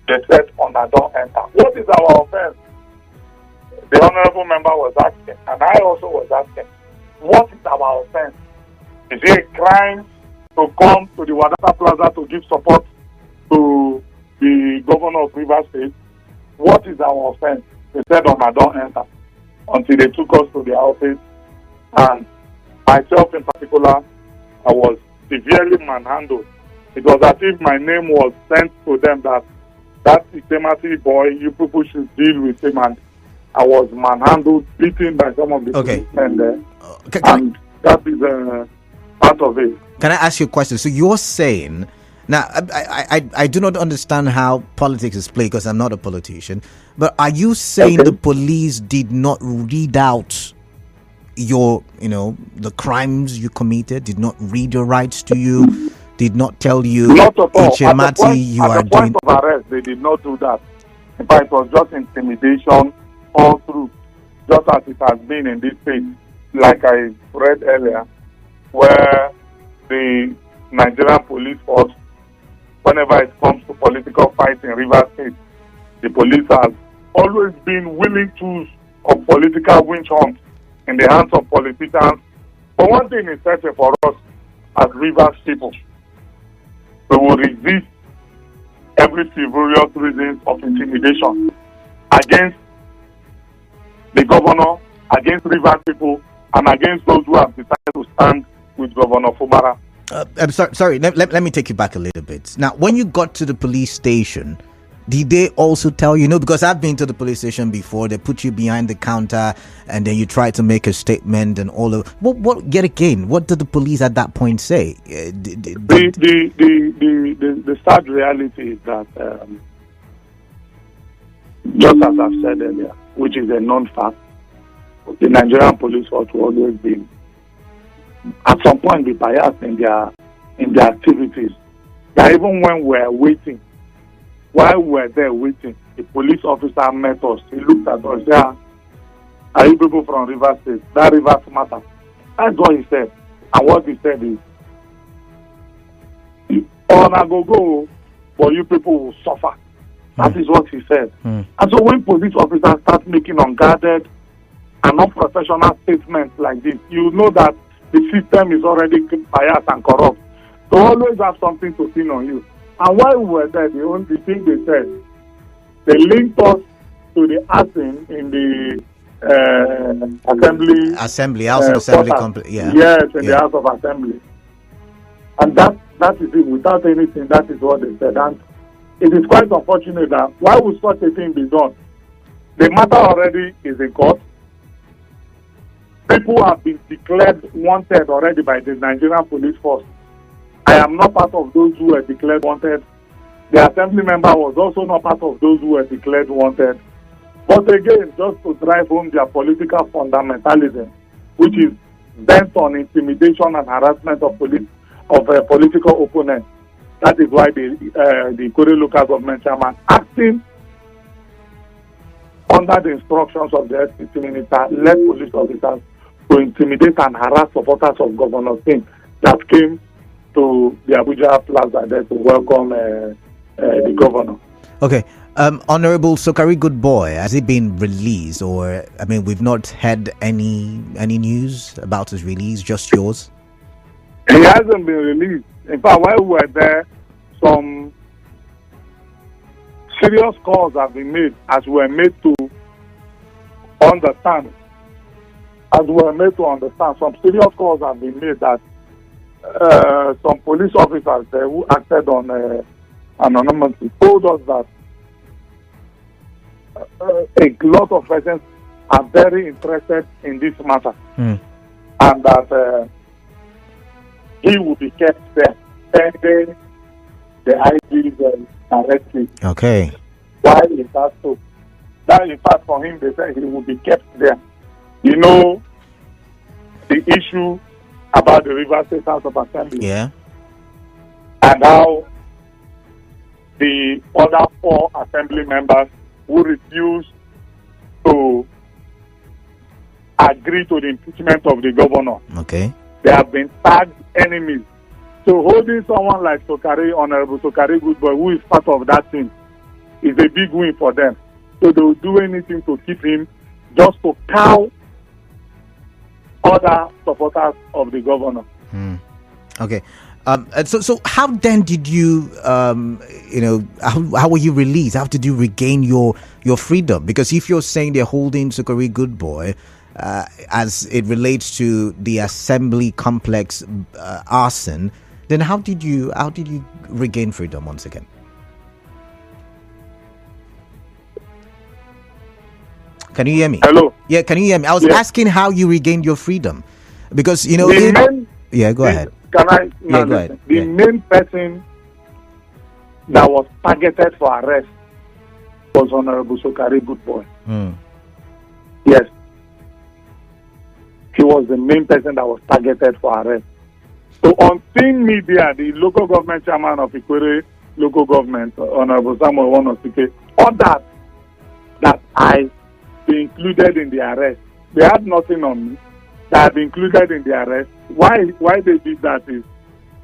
they said, don't enter. What is our offense? The honorable member was asking, and I also was asking, what is our offense? Is it a crime to come to the Wadata Plaza to give support to the governor of Rivers State? What is our offense? They said, don't enter. Until they took us to the office, and myself in particular, I was severely manhandled. It was as if my name was sent to them that Ichemati boy, you people should deal with him, and I was manhandled, beaten by some of the policemen there. And that is part of it. Can I ask you a question? So you're saying, now I do not understand how politics is played because I'm not a politician, but are you saying the police did not read out your, the crimes you committed, did not read your rights to you, did not tell you, Ichemati, you are doing... At the point of arrest, they did not do that. In fact, it was just intimidation all through, just as it has been in this state, like I read earlier, where the Nigerian police force, whenever it comes to political fights in Rivers State, the police has always been willing tools of political witch hunt in the hands of politicians. But one thing is certain for us as Rivers people, we will resist every frivolous reason of intimidation against the governor, against Rivers people, and against those who have decided to stand with Governor Fubara. I'm sorry. Let me take you back a little bit. Now, when you got to the police station, did they also tell you, because I've been to the police station before, they put you behind the counter and then you try to make a statement and all of what did the police at that point say? The sad reality is that just as I've said earlier, which is a known fact, the Nigerian police force will always be at some point be biased in their activities. That even when we're waiting, while we're there waiting, the police officer met us. He looked at us. Yeah, are you people from Rivers State? That Rivers matter. That's what he said. And what he said is, I go, but you people will suffer. That is what he said. And so when police officers start making unguarded and unprofessional statements like this, you know that the system is already biased and corrupt. So always have something to pin on you. And while we were there, the only thing they said, they linked us to the ASIN in the House of Assembly complex. Yeah. Yes, in the House of Assembly. And that is it. Without anything, that is what they said. And it is quite unfortunate that why would such a thing be done? The matter already is in court. People have been declared wanted already by the Nigerian police force. I am not part of those who were declared wanted. The assembly member was also not part of those who were declared wanted. But again, just to drive home their political fundamentalism, which is bent on intimidation and harassment of political opponents. That is why the Korea local government chairman, acting under the instructions of the SPC minister, led police officers to intimidate and harass supporters of Governor Singh that came to the Abuja Plaza there to welcome the governor. Okay. Honorable Sokari Goodboy, has he been released? Or, we've not had any news about his release, just yours? He hasn't been released. In fact, while we were there, some serious calls have been made as we were made to understand. Some serious calls have been made that some police officers there who acted on anonymity told us that a lot of persons are very interested in this matter, and that he will be kept there pending the IG's directive. Okay. Why is that so? That in fact for him they said he will be kept there. You know the issue about the Rivers State House of Assembly. Yeah. And how the other 4 assembly members who refused to agree to the impeachment of the governor. Okay. They have been tagged enemies. So holding someone like Honorable Sokari Goodboy, who is part of that team, is a big win for them. So they will do anything to keep him, just to cow other supporters of the governor. Okay. So how then did you, how were you released? How did you regain your freedom? Because if you're saying they're holding Sukari Goodboy as it relates to the assembly complex arson, then how did you regain freedom once again? Can you hear me? Hello. Yeah, can you hear me? I was asking how you regained your freedom, because go ahead. Can I? Yeah, go ahead. The main person that was targeted for arrest was Honorable Sukari Goodboy. Yes. He was the main person that was targeted for arrest. So on seeing media, the local government chairman of Ikwere local government, Honorable Samuel Wonosike, ordered that I be included in the arrest. They had nothing on me. That I've been included in the arrest. Why they did that is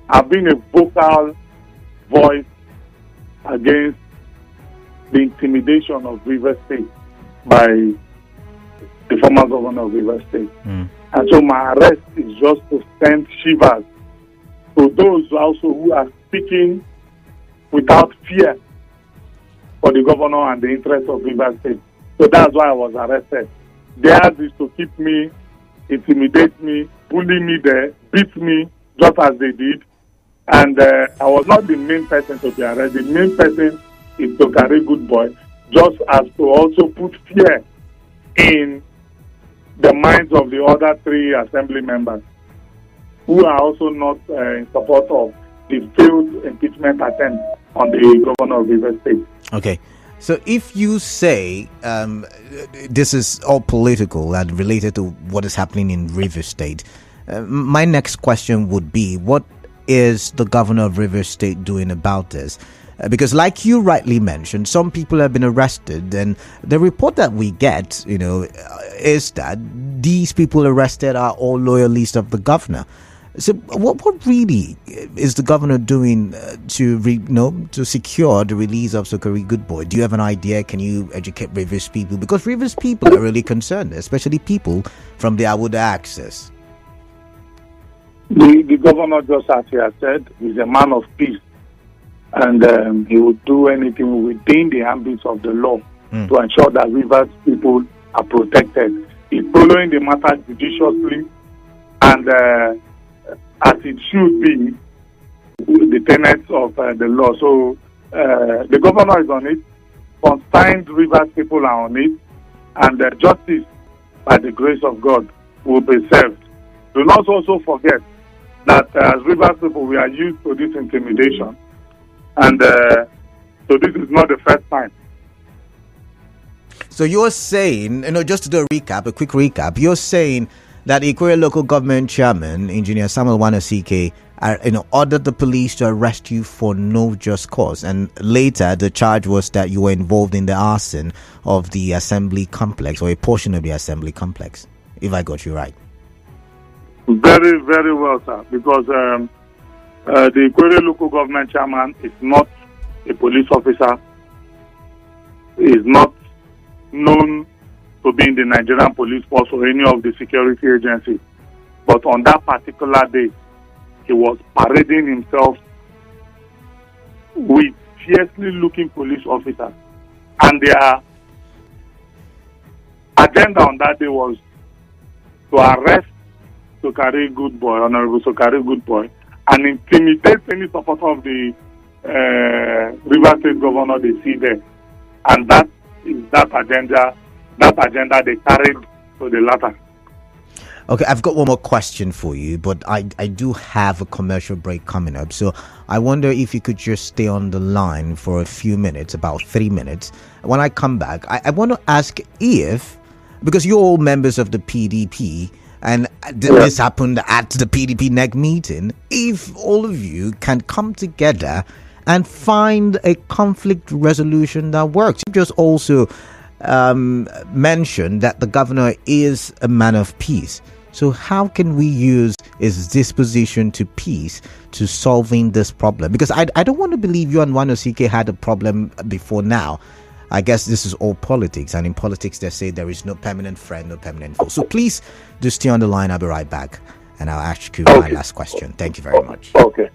I've been a vocal voice against the intimidation of Rivers State by the former governor of Rivers State. And so my arrest is just to send shivers to those also who are speaking without fear for the governor and the interests of Rivers State. So that's why I was arrested. Theirs is to keep me, intimidate me, bully me there, beat me, just as they did. And I was not the main person to be arrested. The main person is Sukari Goodboy, just as to also put fear in the minds of the other 3 assembly members who are also not in support of the failed impeachment attempt on the governor of Rivers State. Okay. So if you say this is all political and related to what is happening in Rivers State, my next question would be, what is the governor of Rivers State doing about this? Because like you rightly mentioned, some people have been arrested, and the report that we get, is that these people arrested are all loyalists of the governor. So what really is the governor doing to secure the release of Sukari Goodboy? Do you have an idea? Can you educate Rivers people? Because Rivers people are really concerned, especially people from the Awuda axis. The governor, just as he has said, is a man of peace, and he will do anything within the ambits of the law to ensure that Rivers people are protected. He's following the matter judiciously, and as it should be, the tenets of the law. So the governor is on it, concerned Rivers people are on it, and justice, by the grace of God, will be served. Do not also forget that as Rivers people, we are used to this intimidation, and so this is not the first time. So you're saying, just to do a quick recap, you're saying that Ikwere local government chairman, Engineer Samuel Wonosike, ordered the police to arrest you for no just cause, and later the charge was that you were involved in the arson of the assembly complex, or a portion of the assembly complex, if I got you right. Very, very well, sir, because the Ikwere local government chairman is not a police officer, is not known to be in the Nigerian police force or any of the security agencies. But on that particular day, he was parading himself with fiercely looking police officers. And their agenda on that day was to arrest Sukari Goodboy, Honorable Sukari Goodboy, and intimidate any supporter of the Rivers State governor they see there. And that is that agenda they carried to the latter. Okay, I've got one more question for you, but I do have a commercial break coming up. So I wonder if you could just stay on the line for a few minutes, about 3 minutes. When I come back, I want to ask if, because you're all members of the PDP, and this happened at the PDP NEC meeting, if all of you can come together and find a conflict resolution that works. You just also mentioned that the governor is a man of peace. So how can we use his disposition to peace to solving this problem? Because I don't want to believe you and Wanosike had a problem before now. I guess this is all politics, and in politics they say there is no permanent friend, no permanent foe. So please do stay on the line. I'll be right back, and I'll ask you my last question. Thank you very much. Okay.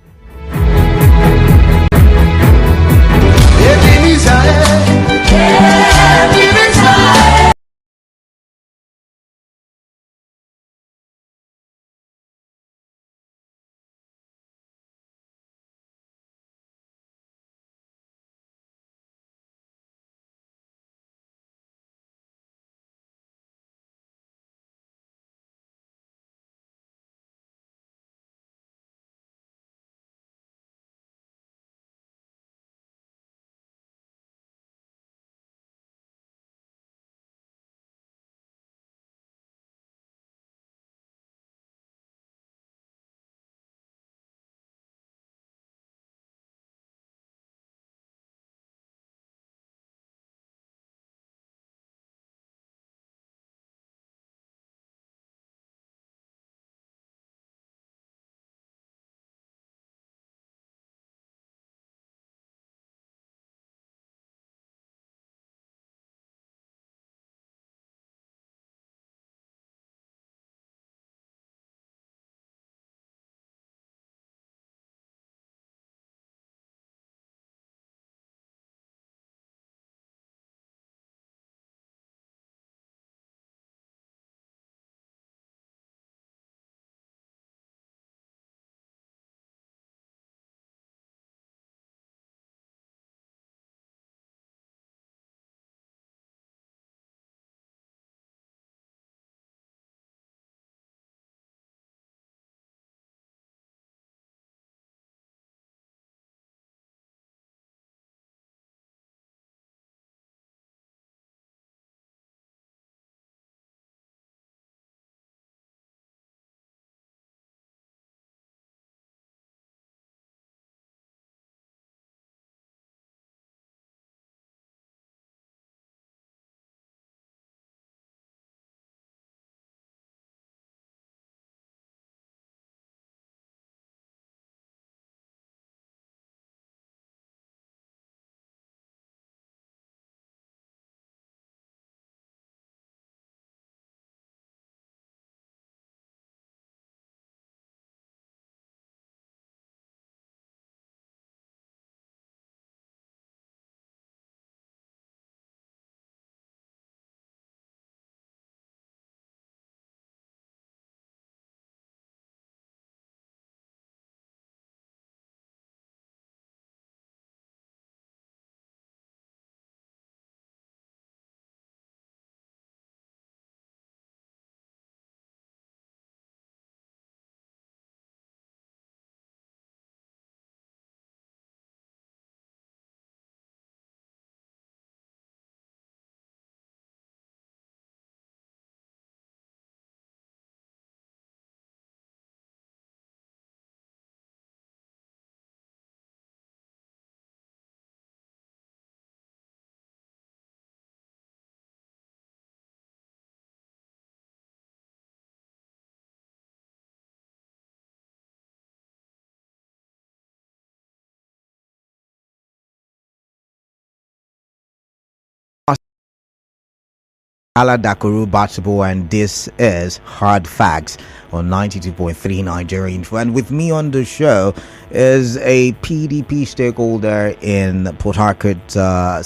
Ala Dakuru Batabo, and this is Hard Facts on 92.3 Nigerian Info. And with me on the show is a PDP stakeholder in Port Harcourt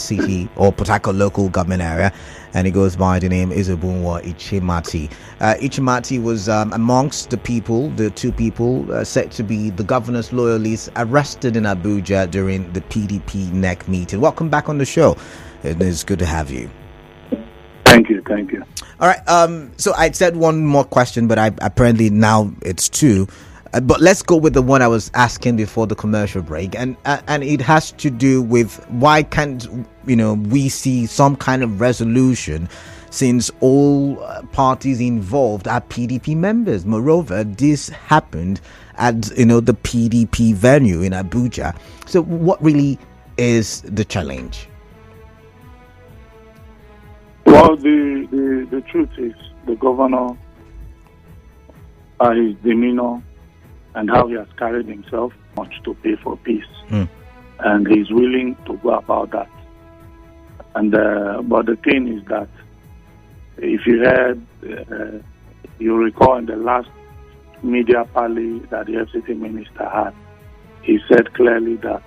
City, or Port Harcourt local government area, and he goes by the name Ezebunwo Ichemati. Ichemati was amongst the people, the two people said to be the governor's loyalists arrested in Abuja during the PDP NEC meeting. Welcome back on the show. It is good to have you. Thank you. All right. So I said one more question, but apparently now it's two. But let's go with the one I was asking before the commercial break, and it has to do with why can't we see some kind of resolution, since all parties involved are PDP members. Moreover, this happened at the PDP venue in Abuja. So what really is the challenge? Well, the truth is the governor his demeanor and how he has carried himself much to pay for peace. And he's willing to go about that. And but the thing is that if you heard, you recall in the last media parley that the FCT minister had, he said clearly that.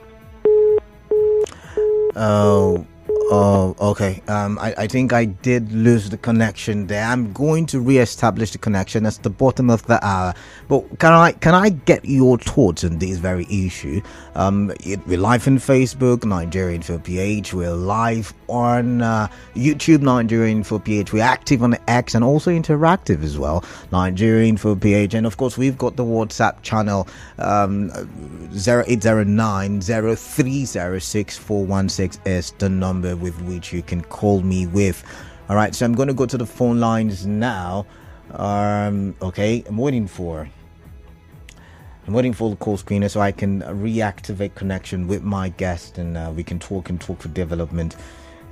Okay. I think I did lose the connection there. I'm going to re-establish the connection. That's the bottom of the hour. But can I get your thoughts on this very issue? We're live on Facebook, Nigerian for PH. We're live on YouTube, Nigerian for PH. We're active on X and also interactive as well, Nigerian for PH. And of course, we've got the WhatsApp channel 0809 0306 416 is the number with which you can call me with. All right, so I'm going to go to the phone lines now. Okay, I'm waiting for the call screener so I can reactivate connection with my guest and we can talk for development.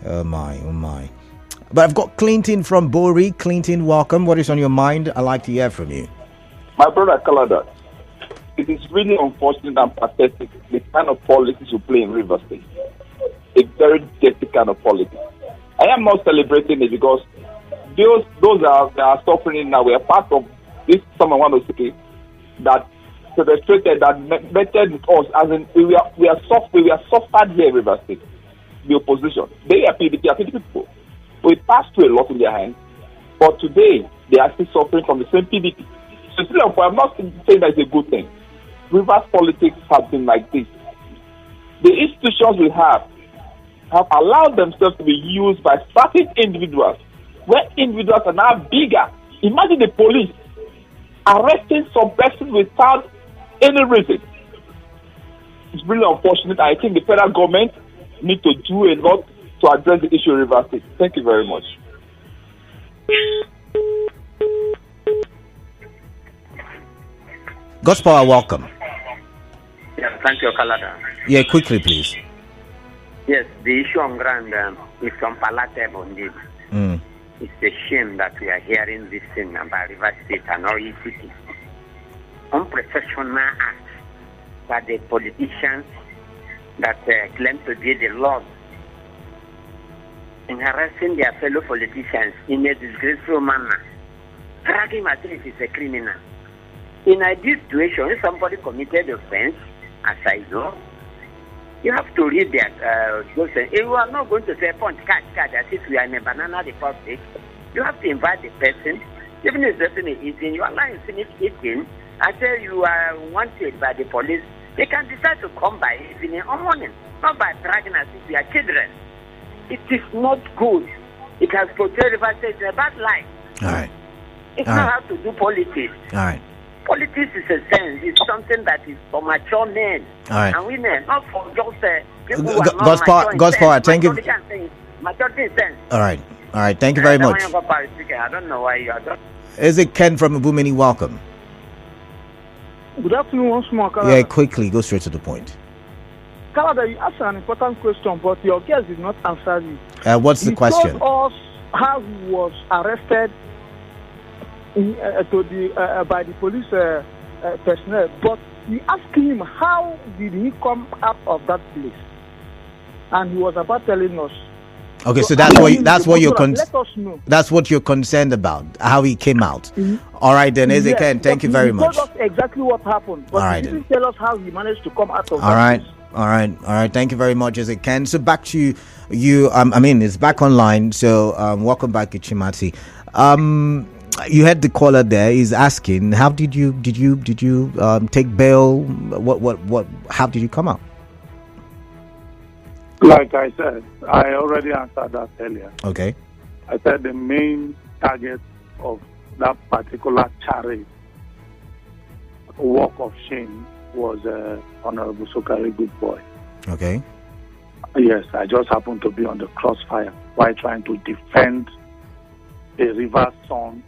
Oh my. But I've got Clinton from Bori. Clinton, welcome. What is on your mind? I'd like to hear from you. My brother Kalada, it is really unfortunate and pathetic the kind of politics you play in Rivers State. A very dirty kind of politics. I am not celebrating it because those that are suffering now were part of this someone want to say that penetrated, that metted with us, as in we are suffered here in Rivers State. The opposition, they are PDP people. We passed through a lot in their hands, but today they are still suffering from the same PDP. So still, I'm not saying that it's a good thing. Rivers politics have been like this. The institutions we have allowed themselves to be used by certain individuals, where individuals are now bigger. Imagine the police arresting some person without any reason. It's really unfortunate. I think the federal government need to do a lot to address the issue of Rivers State. Thank you very much. God's power, welcome. Yeah, thank you, Kalada. Yeah, quickly, please. Yes, the issue on ground is unpalatable indeed. It's a shame that we are hearing this thing about Rivers State and all ECT. Unprofessional acts by the politicians that claim to be the Lord in harassing their fellow politicians in a disgraceful manner. Dragging materials is a criminal. In a situation, if somebody committed offense, as I know, you have to read that. You are not going to say, punch, catch, as if we are in a banana republic. You have to invite the person. Even if the person is eating, you allow him to finish eating. Until you are wanted by the police, they can decide to come by evening or morning, not by dragging as if we are children. It is not good. It has portrayed Rivers State in a bad light. All right. It's not how to do politics. All right. Politics is a sense. It's something that is for mature men and women, not for just people who are not God's power. Thank you. Maturity sense. All right. Thank you very much. I don't know why you are done. Is it Ken from Ubumini? Welcome. Good afternoon once more, Kalada. Yeah, quickly, go straight to the point. Kalada, you asked an important question, but your guest did not answer you. What's the question? He told us how he was arrested by the police personnel, but we asked him how did he come out of that place, and he was about telling us. Okay, so that's what you're concerned about, how he came out. All right then, Ezekiel, thank you very much. He told us exactly what happened, but he didn't tell us how he managed to come out of that place. All right. Thank you very much, Ezekiel. So back to you. It's back online. So welcome back, Ichemati. You had the caller there. He's asking, how did you take bail? What? How did you come out? Like I said, I already answered that earlier. Okay. I said the main target of that particular charity walk of shame was Honorable Sokari Good Boy. Okay. Yes, I just happened to be on the crossfire while trying to defend a Rivers son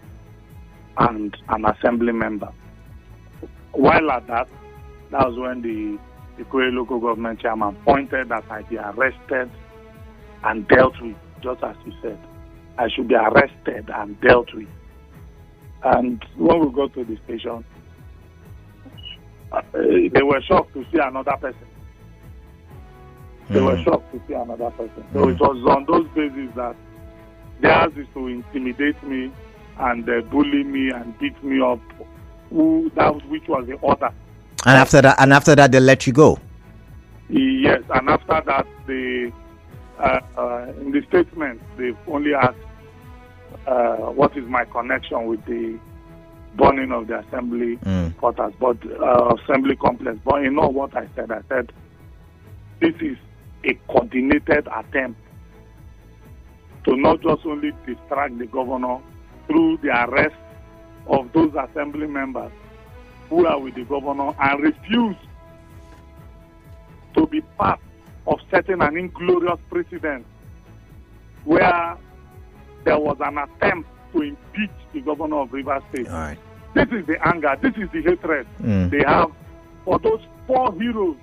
and an assembly member. While at that was when the Ikwe local government chairman pointed that I be arrested and dealt with, just as he said. I should be arrested and dealt with. And when we got to the station, they were shocked to see another person. They were shocked to see another person. So it was on those bases that theirs is to intimidate me and bully me and beat me up. Which was the order. And after that, they let you go. Yes, and after that, they in the statement they only asked what is my connection with the burning of the assembly quarters, but assembly complex. But you know what I said? I said this is a coordinated attempt to not just only distract the governor through the arrest of those assembly members who are with the governor and refuse to be part of setting an inglorious precedent where there was an attempt to impeach the governor of Rivers State. All right. This is the anger, this is the hatred they have for those four heroes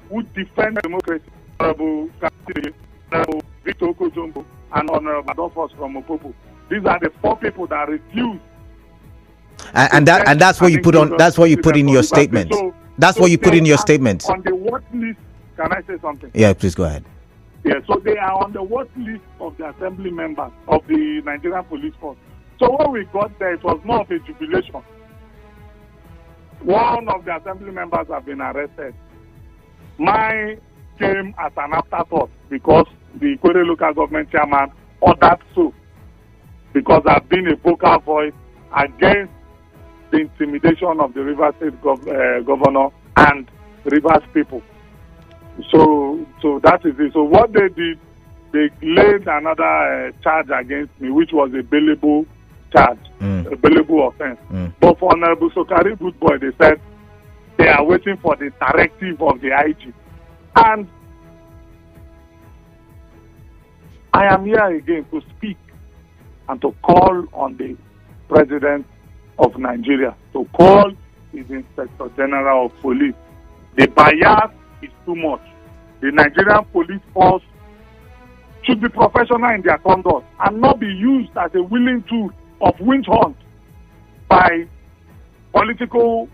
who defend democracy. Honorable Victor Okojombo and Honorable Adolphus from Opopo. These are the four people that refuse. And that's what you put on. That's what you put in your statement. That's what you put in your statement. On the watch list. Can I say something? Yeah, please go ahead. Yeah, so they are on the watch list of the assembly members of the Nigerian Police Force. So when we got there, it was more of a jubilation. One of the assembly members have been arrested. Mine came as an afterthought because the Ikwere local government chairman ordered so. Because I've been a vocal voice against the intimidation of the Rivers State governor and Rivers people. So that is it. So what they did, they laid another charge against me, which was a bailable charge, a bailable offense. But for Honorable Sokari Goodboy, they said they are waiting for the directive of the IG. And I am here again to speak and to call on the President of Nigeria, to call his Inspector General of Police. The bias is too much. The Nigerian Police Force should be professional in their conduct and not be used as a willing tool of witch hunt by political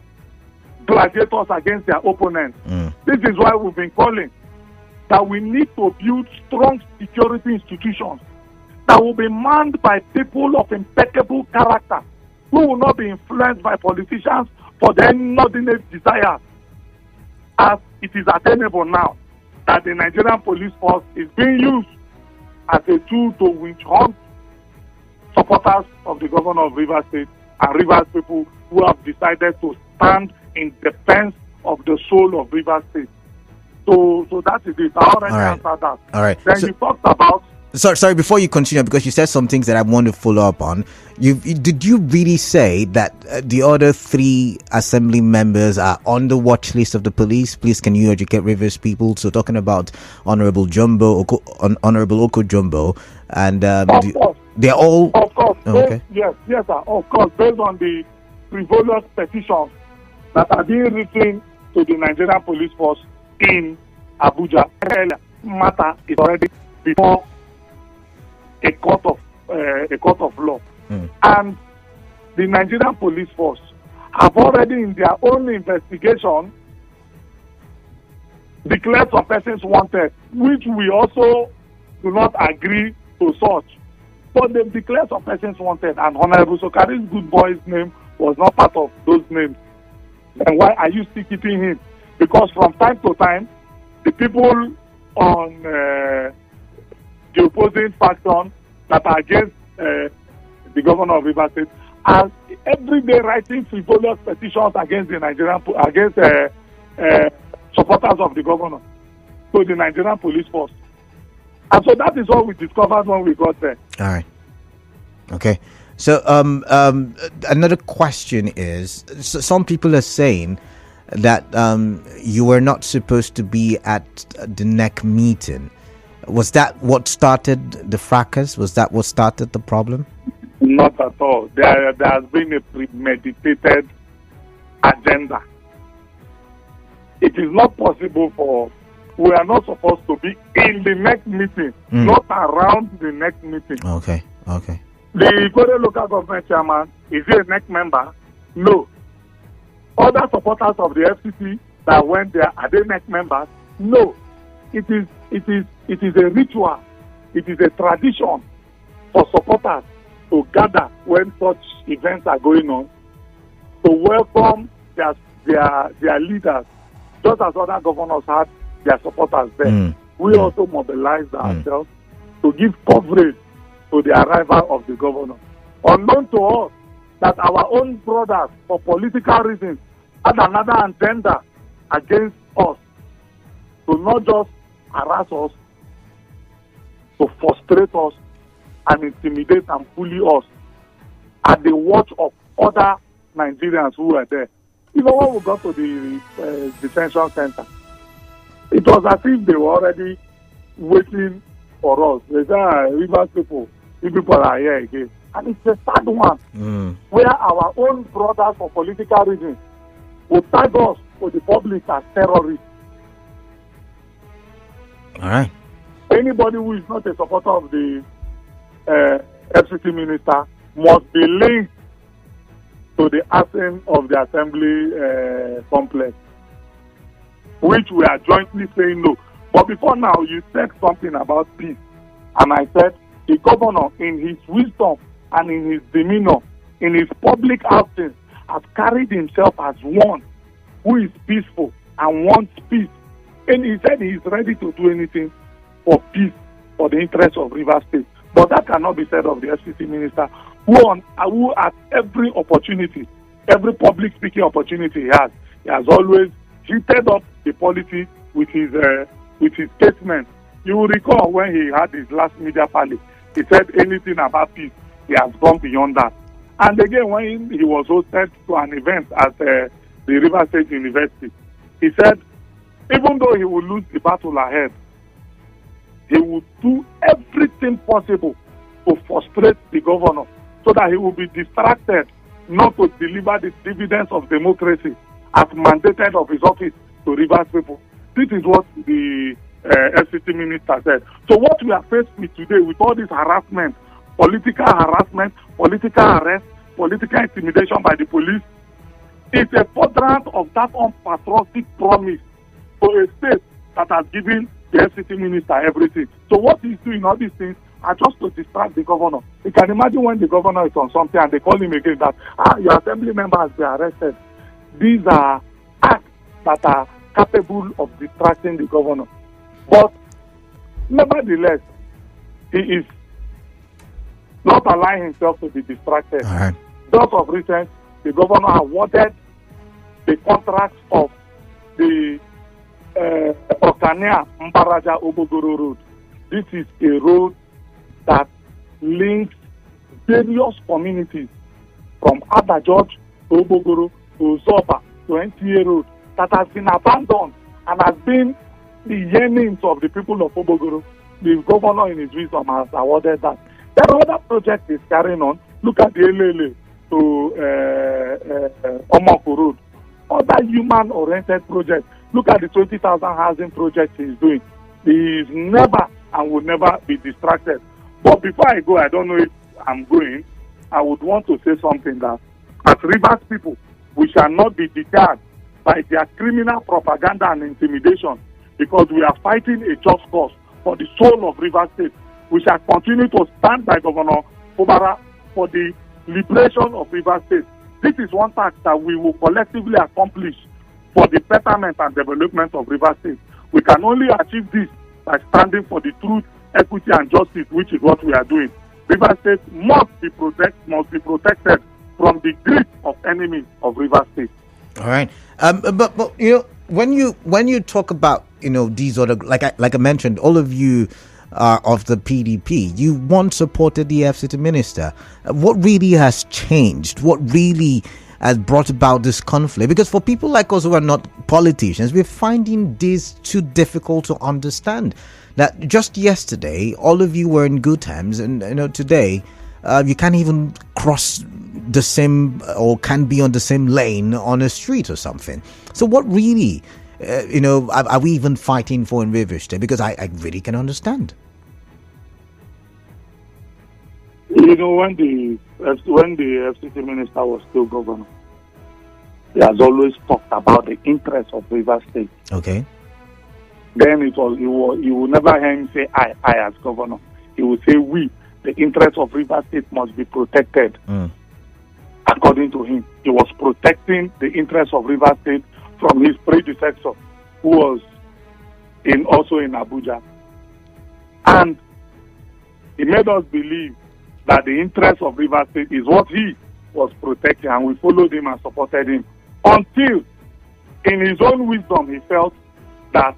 gladiators against their opponents. This is why we've been calling that we need to build strong security institutions that will be manned by people of impeccable character, who will not be influenced by politicians for their inordinate desires, as it is attainable now that the Nigerian Police Force is being used as a tool to witch hunt supporters of the governor of Rivers State and Rivers people who have decided to stand in defense of the soul of Rivers State. So that is it. I already answered that. All right. Then you talked about... Sorry, before you continue, because you said some things that I want to follow up on. Did you really say that the other three assembly members are on the watch list of the police? Please, can you educate Rivers people? So talking about Honorable Honorable Oko Jumbo, and of course. They're all... Of course. Okay. Yes, sir. Of course, based on the frivolous petitions that are being written to the Nigerian Police Force in Abuja, matter is already before a court of law. And the Nigerian Police Force have already in their own investigation declared some persons wanted, which we also do not agree to such. But they've declared some persons wanted, and Honorable Sokari's good boy's name was not part of those names. Then why are you still keeping him? Because from time to time, the people on the opposing faction that are against the governor of Rivers State are every day writing frivolous petitions against the supporters of the governor, so the Nigerian Police Force. And so that is what we discovered when we got there. All right. Okay. So another question is, so some people are saying that you were not supposed to be at the NEC meeting. Was that what started the fracas? Was that what started the problem? Not at all. There has been a premeditated agenda. It is not possible we are not supposed to be in the next meeting, not around the next meeting. Okay. The Ikore local government chairman, is he a NEC member? No. Other supporters of the FCC that went there, are they NEC members? No. It is a ritual. It is a tradition for supporters to gather when such events are going on to welcome their leaders, just as other governors had their supporters there. We also mobilized ourselves to give coverage to the arrival of the governor. Unknown to us that our own brothers, for political reasons, had another agenda against us to not just harass us, to frustrate us and intimidate and bully us at the watch of other Nigerians who were there. Even when we got to the detention center, it was as if they were already waiting for us. They said, Rivers people, you people are here again. And it's a sad one, where our own brothers for political reasons will tag us to the public as terrorists. All right. Anybody who is not a supporter of the FCC minister must be linked to the arson of the assembly complex, which we are jointly saying no. But before now, you said something about peace. And I said, the governor, in his wisdom and in his demeanor, in his public outings, has carried himself as one who is peaceful and wants peace. And he said he is ready to do anything for peace, for the interests of Rivers State. But that cannot be said of the FCC minister, who at every opportunity, every public speaking opportunity he has always heated up the polity with his statements. You will recall when he had his last media party, he said anything about peace, he has gone beyond that. And again, when he was hosted to an event at the Rivers State University, he said, even though he will lose the battle ahead, he will do everything possible to frustrate the governor so that he will be distracted not to deliver the dividends of democracy as mandated of his office to Rivers people. This is what the FCC minister said. So what we are faced with today, with all this harassment, political arrest, political intimidation by the police, is a furtherance of that unpatriotic promise to a state that has given the FCC minister everything. So what he's doing, all these things, are just to distract the governor. You can imagine when the governor is on something and they call him again that, your assembly member has been arrested. These are acts that are capable of distracting the governor. But nevertheless, he is not allowing himself to be distracted. All right. Just of recent, the governor awarded the contracts of the Okania Mbaraja Obogoro Road. This is a road that links various communities from Adajoj to Obogoro to Zoba to NTA Road that has been abandoned and has been the yearnings of the people of Obogoro. The governor in his wisdom has awarded that. There are other projects he's carrying on. Look at the Elele to Omoko Road. Other human-oriented projects. Look at the 20,000 housing project he's doing. He is never and will never be distracted. But before I go, I don't know if I'm going, I would want to say something that as Rivers people, we shall not be deterred by their criminal propaganda and intimidation, because we are fighting a just cause for the soul of Rivers State. We shall continue to stand by Governor Fubara for the liberation of Rivers State. This is one task that we will collectively accomplish for the betterment and development of Rivers State. We can only achieve this by standing for the truth, equity, and justice, which is what we are doing. Rivers State must be protected from the grip of enemies of Rivers State. All right, but you know, when you talk about these other, like I mentioned, all of you are of the PDP. You once supported the FCT minister. What really has changed? What really has brought about this conflict? Because for people like us who are not politicians, we're finding this too difficult to understand. That just yesterday, all of you were in good terms, and today, you can't even cross the same or can be on the same lane on a street or something. So what really, are we even fighting for in Rivers State? Because I really can understand. You know, when the FCT minister was still governor, he has always talked about the interests of River State. Okay. Then you will never hear him say I as governor. He will say we. The interests of River State must be protected. According to him, he was protecting the interests of River State from his predecessor, who was also in Abuja. And he made us believe that the interest of River State is what he was protecting, and we followed him and supported him until, in his own wisdom, he felt that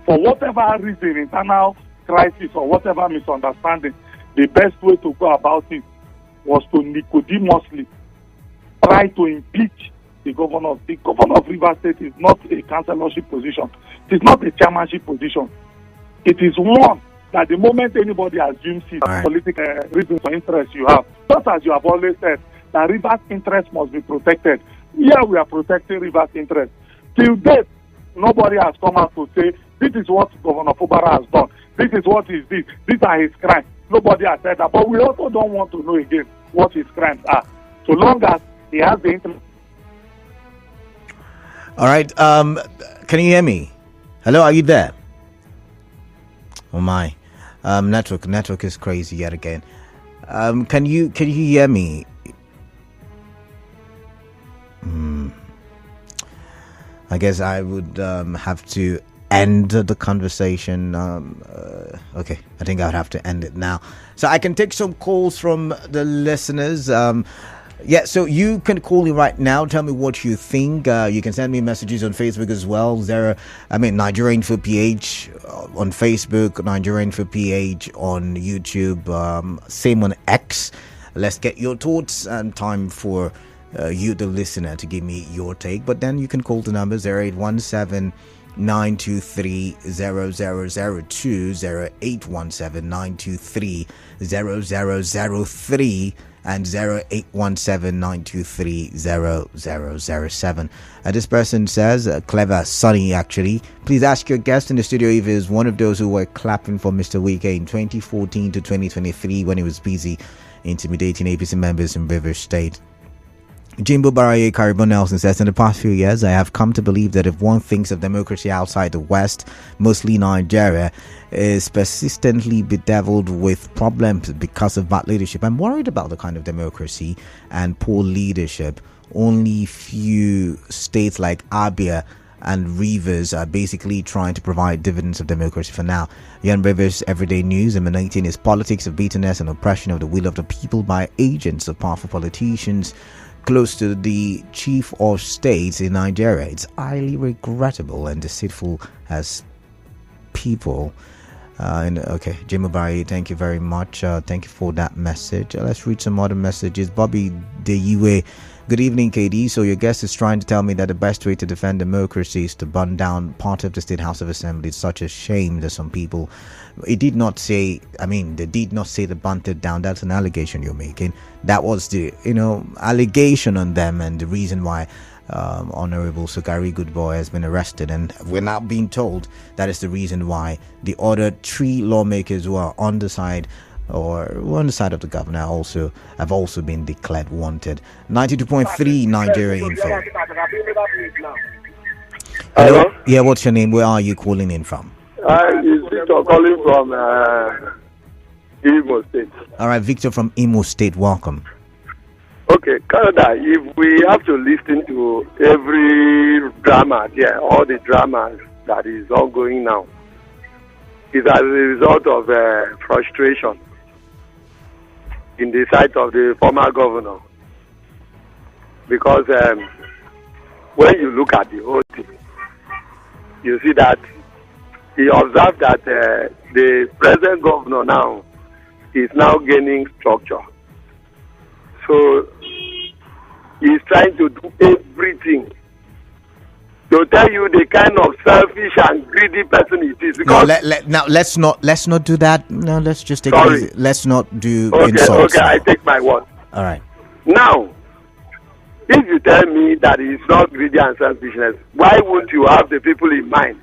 for whatever reason, internal crisis or whatever misunderstanding, the best way to go about it was to Nicodemously try to impeach the governor. The governor of River State is not a councillorship position. It is not a chairmanship position. It is one that the moment anybody assumes it, political reasons or interest you have, just as you have always said, that River's interest must be protected. Here we are protecting River's interest. Till date, nobody has come out to say, this is what Governor Fubara has done. This is what is this. These are his crimes. Nobody has said that. But we also don't want to know again what his crimes are. So long as he has the interest. All right. Can you hear me? Hello, are you there? Oh my. Network is crazy yet again. Can you hear me? I guess I would have to end the conversation. Okay, I think I would have to end it now. So I can take some calls from the listeners. Yeah, so you can call me right now. Tell me what you think. You can send me messages on Facebook as well. Nigeria Info PH on Facebook, Nigeria Info PH on YouTube, same on X. Let's get your thoughts and time for you, the listener, to give me your take. But then you can call the number 0817 923 0002, 0817 923 0003, and 0817 923 0007. This person says, clever, sunny actually. Please ask your guest in the studio if he is one of those who were clapping for Mr. Wike in 2014 to 2023 when he was busy intimidating APC members in Rivers State. Jimbo Baraye Caribou Nelson says, in the past few years, I have come to believe that if one thinks of democracy outside the West, mostly Nigeria, is persistently bedeviled with problems because of bad leadership. I'm worried about the kind of democracy and poor leadership. Only few states like Abia and Rivers are basically trying to provide dividends of democracy for now. Yan Rivers' everyday news emanating is politics of bitterness and oppression of the will of the people by agents of powerful politicians close to the chief of states in Nigeria. It's highly regrettable and deceitful as people. Okay, Jimmy Barry, thank you very much. Thank you for that message. Let's read some other messages. Bobby Deyue, good evening, KD. So your guest is trying to tell me that the best way to defend democracy is to burn down part of the State House of Assembly. It's such a shame that some people, they did not say to burn it down. That's an allegation you're making. That was the, allegation on them, and the reason why Honorable Sukari Goodboy has been arrested, and we're now being told that is the reason why the other 3 lawmakers who are on the side of the governor have also been declared wanted. 92.3 Nigeria Info. Hello? Yeah, what's your name? Where are you calling in from? It's Victor calling from Imo State. All right, Victor from Imo State, welcome. Okay, Canada, if we have to listen to every drama there, all the dramas that is ongoing now, is as a result of frustration in the sight of the former governor. Because when you look at the whole thing, you see that he observed that the present governor now is now gaining structure. So he's trying to do everything to tell you the kind of selfish and greedy person it is. Because let's not do that. No, let's just take it easy. Let's not do Okay, insults. I take my word. All right. Now, if you tell me that it's not greedy and selfishness, why won't you have the people in mind?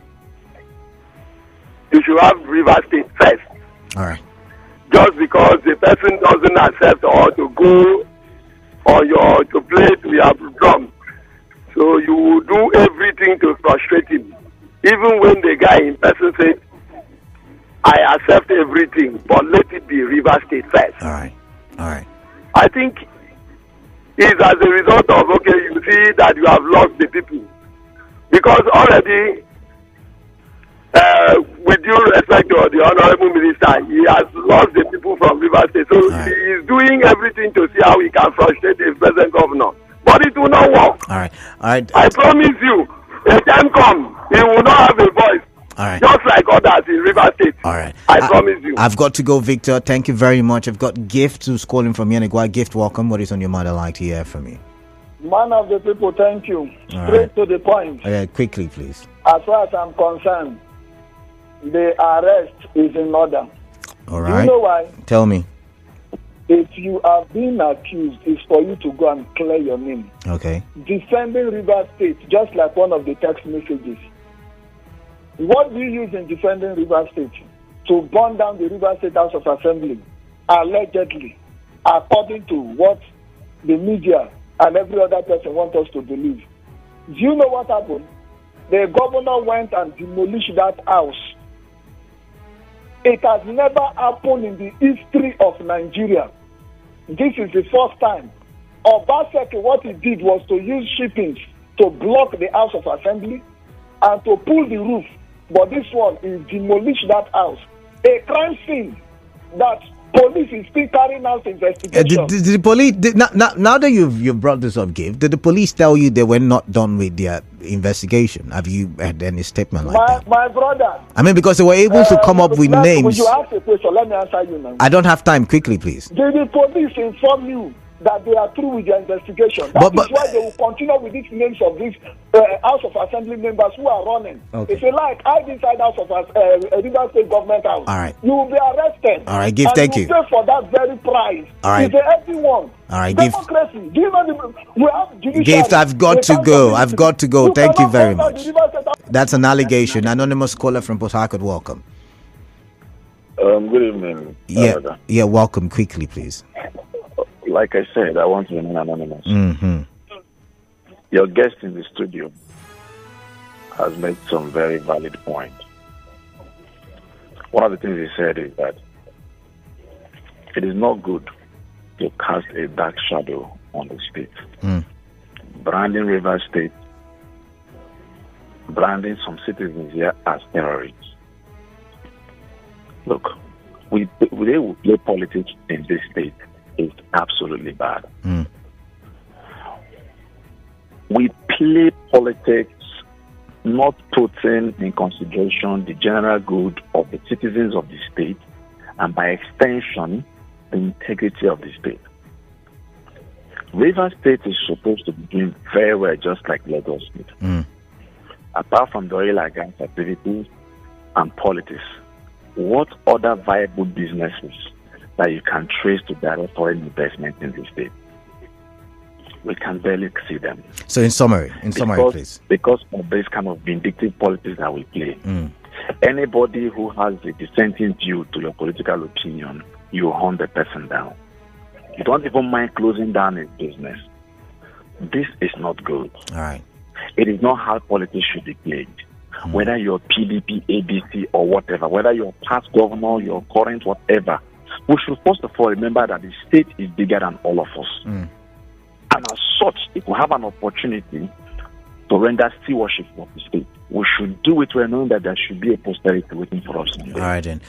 You should have River State first. All right. Just because because the person doesn't accept or to go or to play to your drum. So you will do everything to frustrate him. Even when the guy in person said, I accept everything, but let it be River State first. All right. I think it's as a result of, okay, you see that you have lost the people. Because already, with due respect to the Honorable Minister, he has lost the people from River State. So he is doing everything to see how he can frustrate the present governor. But it will not work. All right. I promise you, a time comes, he will not have a voice. All right. Just like others in River State. All right. I promise you. I've got to go, Victor. Thank you very much. I've got Gift who's calling from Yenigua. Gift, welcome. What is on your mind? I'd like to hear from you. Man of the people, thank you. Straight to the point. Quickly, please. As far as I'm concerned, the arrest is in order. All right. Do you know why? Tell me. If you are being accused, it's for you to go and clear your name. Okay. Defending River State, just like one of the text messages. What do you use in defending River State? To burn down the River State House of Assembly, allegedly, according to what the media and every other person want us to believe. Do you know what happened? The governor went and demolished that house. It has never happened in the history of Nigeria. This is the first time. Obaseki, what he did was to use shippings to block the House of Assembly and to pull the roof. But this one is demolished that house. A crime scene that police is still carrying out investigation. Did the police, now that you've brought this up, Give, did the police tell you they were not done with their investigation? Have you had any statement like that? My brother. I mean, because they were able to come up with names. Would you ask a question? Let me answer you now. I don't have time. Quickly, please. Did the police inform you that they are through with their investigation? That is why they will continue with these names of these House of Assembly members who are running. Okay. If you like, hide inside House of River State Government House. All right. You will be arrested. All right, Give, thank you. Pay for that very price. All right. It's everyone. All right, Give. Democracy. Do you know we have judiciary? Gift, I've got to go. Thank you very much. That's an allegation. Anonymous caller from Port Harcourt, welcome. Good evening. Yeah, welcome. Quickly, please. Like I said, I want to remain anonymous. Mm-hmm. Your guest in the studio has made some very valid points. One of the things he said is that it is not good to cast a dark shadow on the state. Branding River State, branding some citizens here as terrorists. Look, we will play politics in this state. Is absolutely bad. We play politics not putting in consideration the general good of the citizens of the state and by extension the integrity of the state. River State is supposed to be doing very well, just like Lagos State. Apart from the oil and gas activities and politics, what other viable businesses that you can trace to direct foreign investment in the state? We can barely see them. So in summary, please. Because of this kind of vindictive politics that we play, anybody who has a dissenting view to your political opinion, you hunt the person down. You don't even mind closing down his business. This is not good. All right. It is not how politics should be played. Whether you're PDP, ABC, or whatever, whether you're past governor, your current, whatever, we should first of all remember that the state is bigger than all of us. And as such, if we have an opportunity to render stewardship of the state, we should do it well, knowing that there should be a posterity waiting for us. All right, then.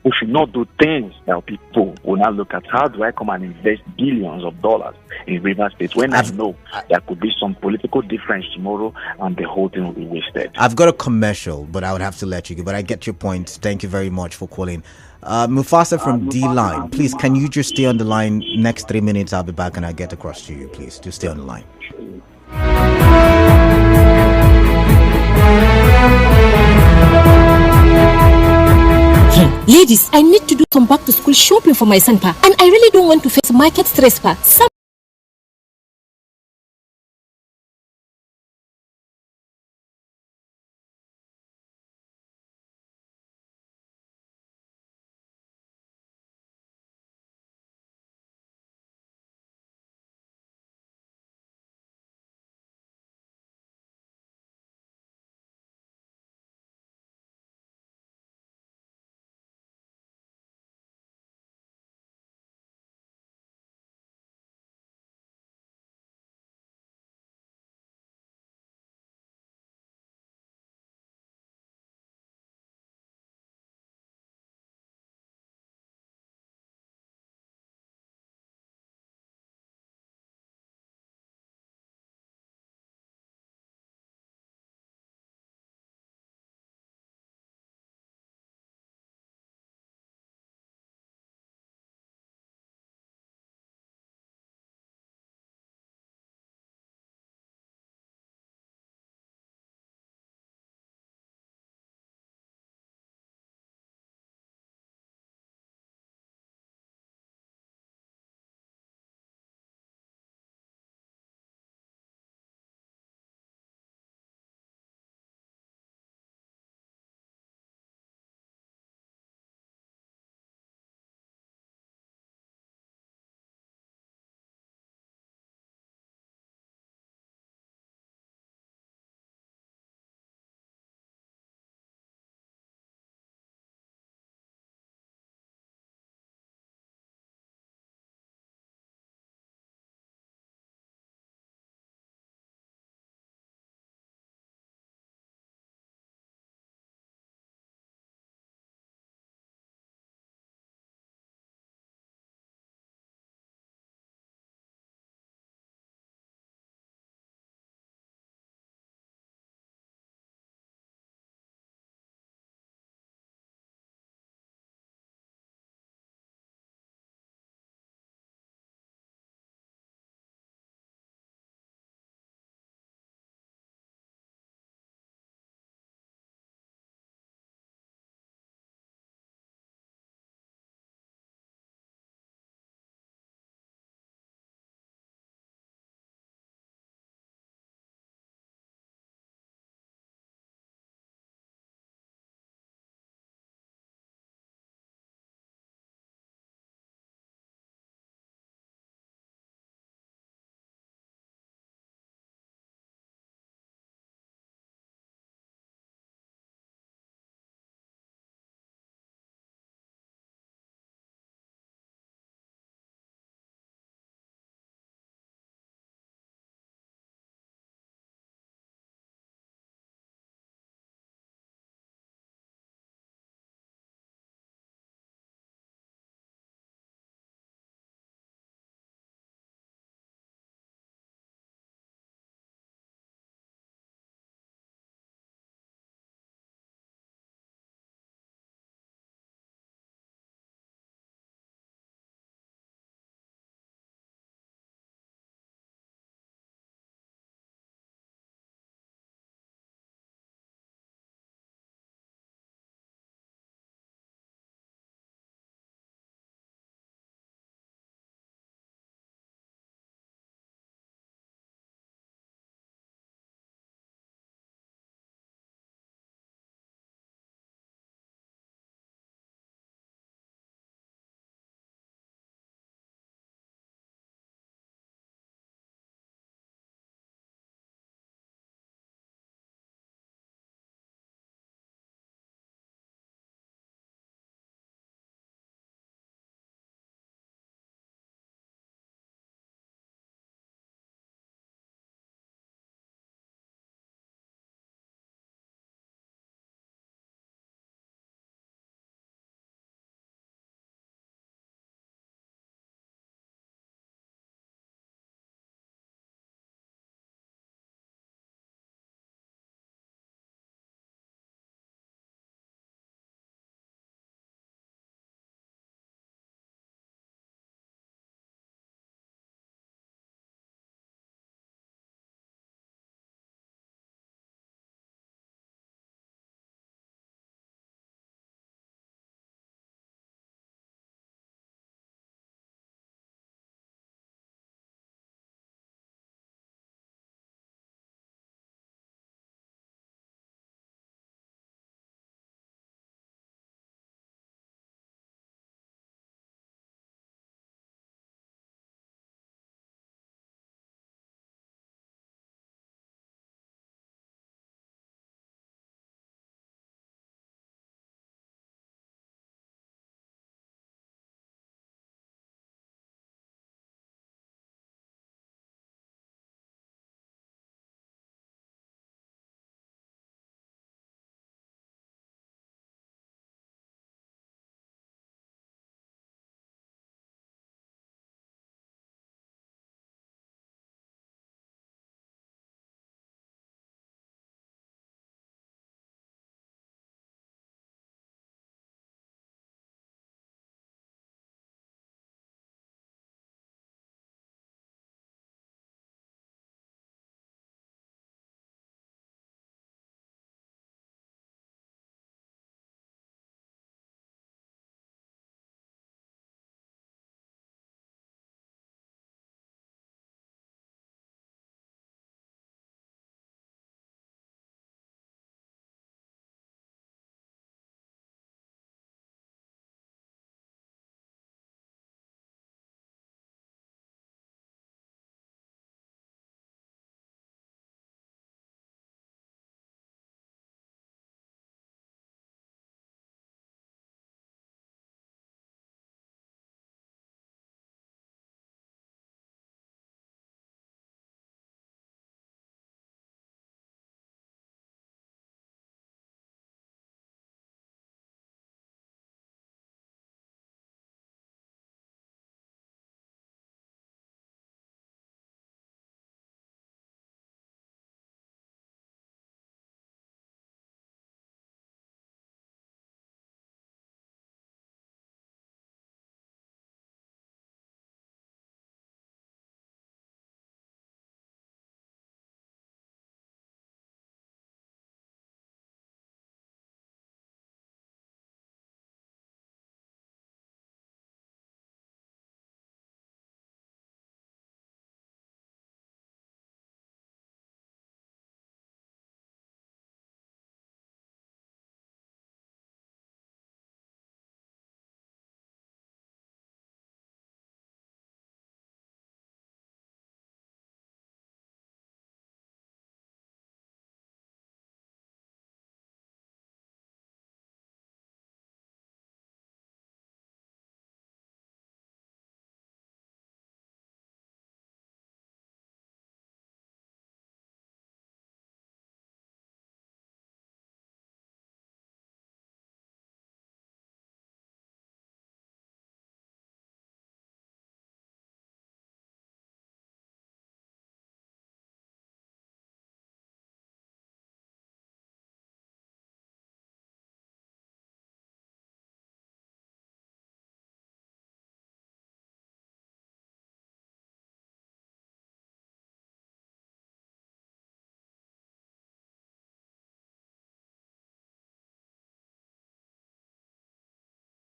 We should not do things that people will now look at. How do I come and invest billions of dollars in River State when I know there could be some political difference tomorrow and the whole thing will be wasted? I've got a commercial, but I would have to let you go. But I get your point. Thank you very much for calling. Mufasa from D-Line, please, can you just stay on the line? Next 3 minutes, I'll be back and I'll get across to you, please. Just stay on the line. Ladies, I need to do some back to school shopping for my son, pa, and I really don't want to face market stress, pa.